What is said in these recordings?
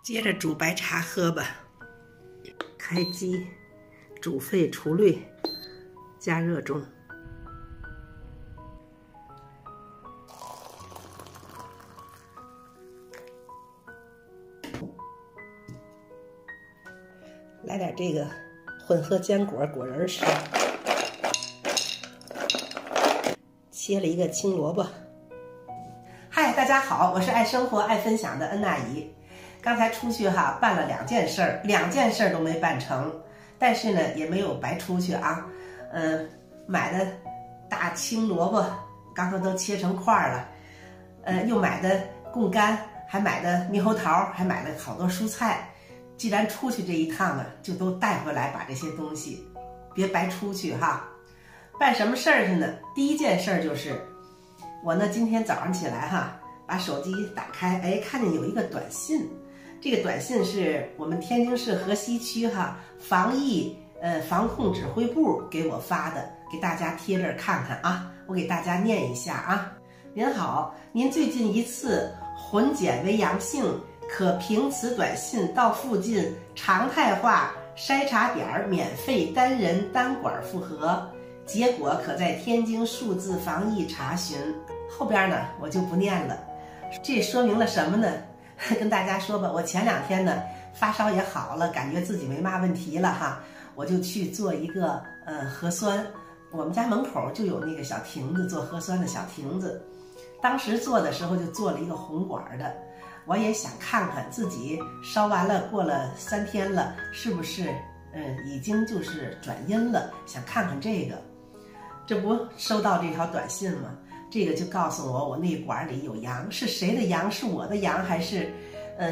接着煮白茶喝吧。开机，煮沸除氯，加热中。来点这个混合坚果果仁丝，切了一个青萝卜。嗨，大家好，我是爱生活爱分享的恩娜姨。刚才出去办了2件事儿，2件事都没办成，但是呢也没有白出去啊。买的大青萝卜，刚刚都切成块了。又买的贡柑，还买的猕猴桃，还买了好多蔬菜。既然出去这一趟啊，就都带回来，把这些东西别白出去哈。办什么事儿去呢？第一件事儿就是我呢今天早上起来把手机打开，看见有一个短信。这个短信是我们天津市河西区防疫防控指挥部给我发的，给大家贴这儿看看啊。我给大家念一下啊。您好，您最近一次混检为阳性，可凭此短信到附近常态化筛查点免费单人单管复核，结果可在天津数字防疫查询。后边呢我就不念了。这说明了什么呢？跟大家说吧，我前2天呢发烧也好了，感觉自己没嘛问题了我就去做一个核酸。我们家门口就有那个小亭子，做核酸的小亭子。当时做的时候就做了一个红管的，我也想看看自己烧完了，过了3天了，是不是已经就是转阴了，想看看这个。这不收到这条短信吗？这个就告诉我那管里有羊，是谁的羊？是我的羊还是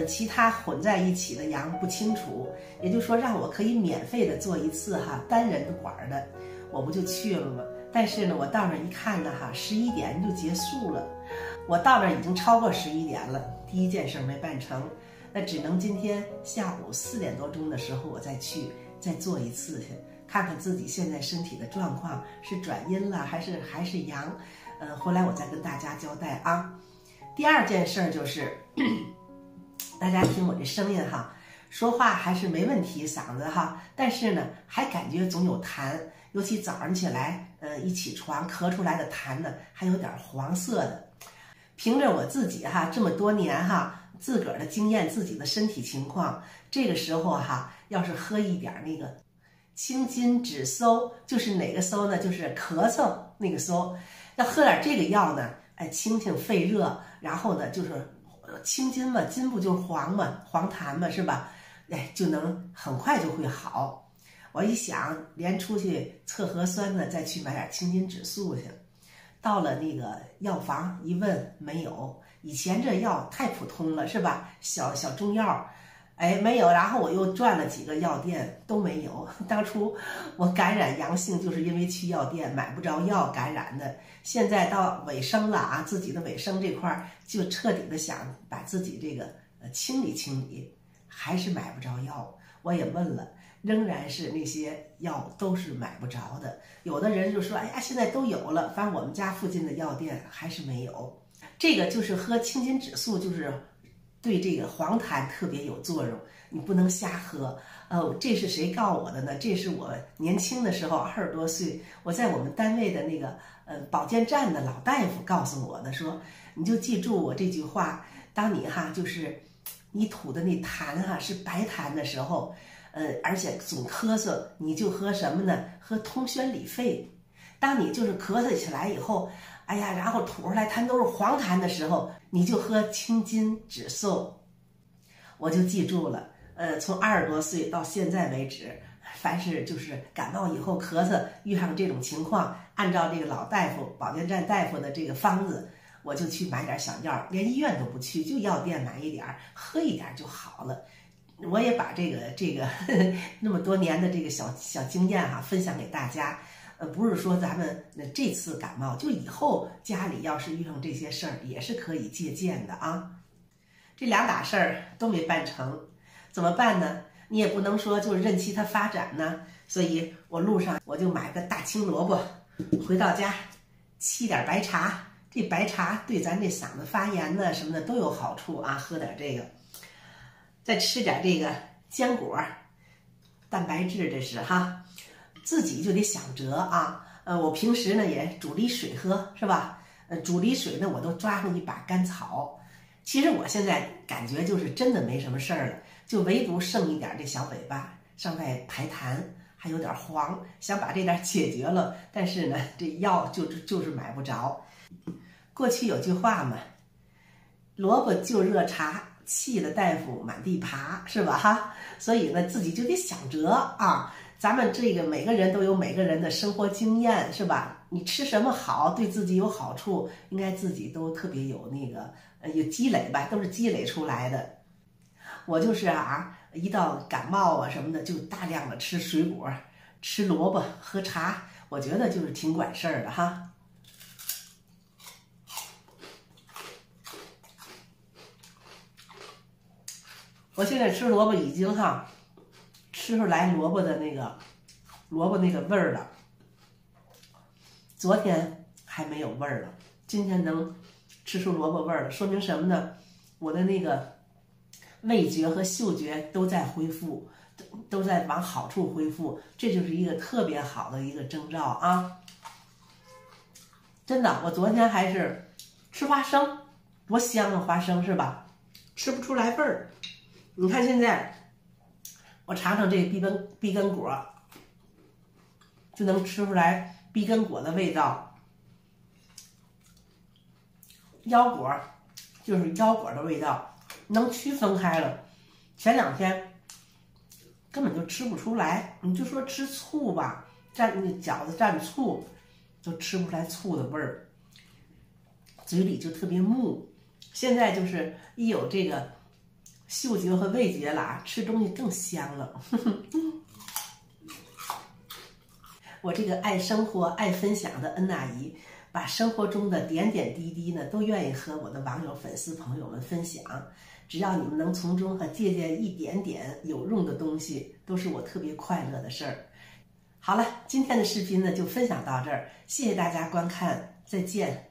其他混在一起的羊？不清楚。也就是说让我可以免费的做一次单人的管的，我不就去了吗？但是呢我到那一看呢11点就结束了，我到那已经超过11点了，第一件事没办成，那只能今天下午4点多钟的时候我再去再做一次去，看看自己现在身体的状况是转阴了还是阳。回来我再跟大家交代啊。第2件事就是大家听我这声音说话还是没问题，嗓子但是呢还感觉总有痰，尤其早上起来一起床咳出来的痰呢还有点黄色的。凭着我自己这么多年自个儿的经验，自己的身体情况，这个时候要是喝一点那个清津止嗽，就是哪个嗽呢？就是咳嗽那个嗽，要喝点这个药呢，清清肺热，然后呢就是清津嘛，津不就是黄嘛，黄痰嘛，是吧？就能很快就会好。我一想，连出去测核酸呢，再去买点清津止嗽去。到了那个药房一问没有，以前这药太普通了，是吧？小中药。没有，然后我又转了几个药店都没有。当初我感染阳性就是因为去药店买不着药感染的，现在到尾声了自己的尾声这块就彻底的想把自己这个清理清理，还是买不着药。我也问了，仍然是那些药都是买不着的。有的人就说现在都有了，反正我们家附近的药店还是没有。这个就是喝清津止嗽，就是对这个黄痰特别有作用，你不能瞎喝。这是谁告我的呢？这是我年轻的时候20多岁，我在我们单位的那个保健站的老大夫告诉我的，说你就记住我这句话，当你就是你吐的那痰是白痰的时候，而且总咳嗽，你就喝什么呢？喝通宣理肺。当你就是咳嗽起来以后，然后吐出来痰都是黄痰的时候，你就喝清津止嗽。我就记住了。从20多岁到现在为止，凡是就是感冒以后咳嗽，遇上这种情况，按照这个老大夫保健站大夫的这个方子，我就去买点小药，连医院都不去，就药店买一点，喝一点就好了。我也把这个那么多年的这个小经验分享给大家。不是说咱们这次感冒，就以后家里要是遇上这些事儿，也是可以借鉴的啊。这2大事儿都没办成，怎么办呢？你也不能说就任其它发展呢。所以我路上我就买个大青萝卜，回到家沏点白茶。这白茶对咱这嗓子发炎呢什么的都有好处喝点这个。再吃点这个坚果，蛋白质这是哈，自己就得想辙啊。我平时呢也煮梨水喝，是吧？煮梨水呢我都抓上一把甘草。其实我现在感觉就是真的没什么事儿了，就唯独剩一点这小尾巴上外排痰，还有点黄，想把这点解决了，但是呢这药就是买不着。过去有句话嘛，萝卜就热茶，气了大夫满地爬，是吧哈？所以呢自己就得想辙啊。咱们这个每个人都有每个人的生活经验，是吧？你吃什么好，对自己有好处，应该自己都特别有那个有积累吧，都是积累出来的。我就是啊，一到感冒啊什么的，就大量的吃水果，吃萝卜，喝茶，我觉得就是挺管事儿的哈。我现在吃萝卜已经吃出来萝卜那个味儿了。昨天还没有味儿了，今天能吃出萝卜味儿了，说明什么呢？我的那个味觉和嗅觉都在恢复，都在往好处恢复，这就是一个特别好的一个征兆啊！真的，我昨天还是吃花生，多香啊，花生是吧？吃不出来味儿。你看现在，我尝尝这碧根果，就能吃出来碧根果的味道。腰果就是腰果的味道，能区分开了。前两天根本就吃不出来，你就说吃醋吧，蘸那饺子蘸醋，就吃不出来醋的味儿，嘴里就特别木。现在就是一有这个嗅觉和味觉了，吃东西更香了。我这个爱生活、爱分享的恩阿姨，把生活中的点点滴滴呢，都愿意和我的网友、粉丝朋友们分享。只要你们能从中借鉴一点点有用的东西，都是我特别快乐的事儿。好了，今天的视频呢就分享到这儿，谢谢大家观看，再见。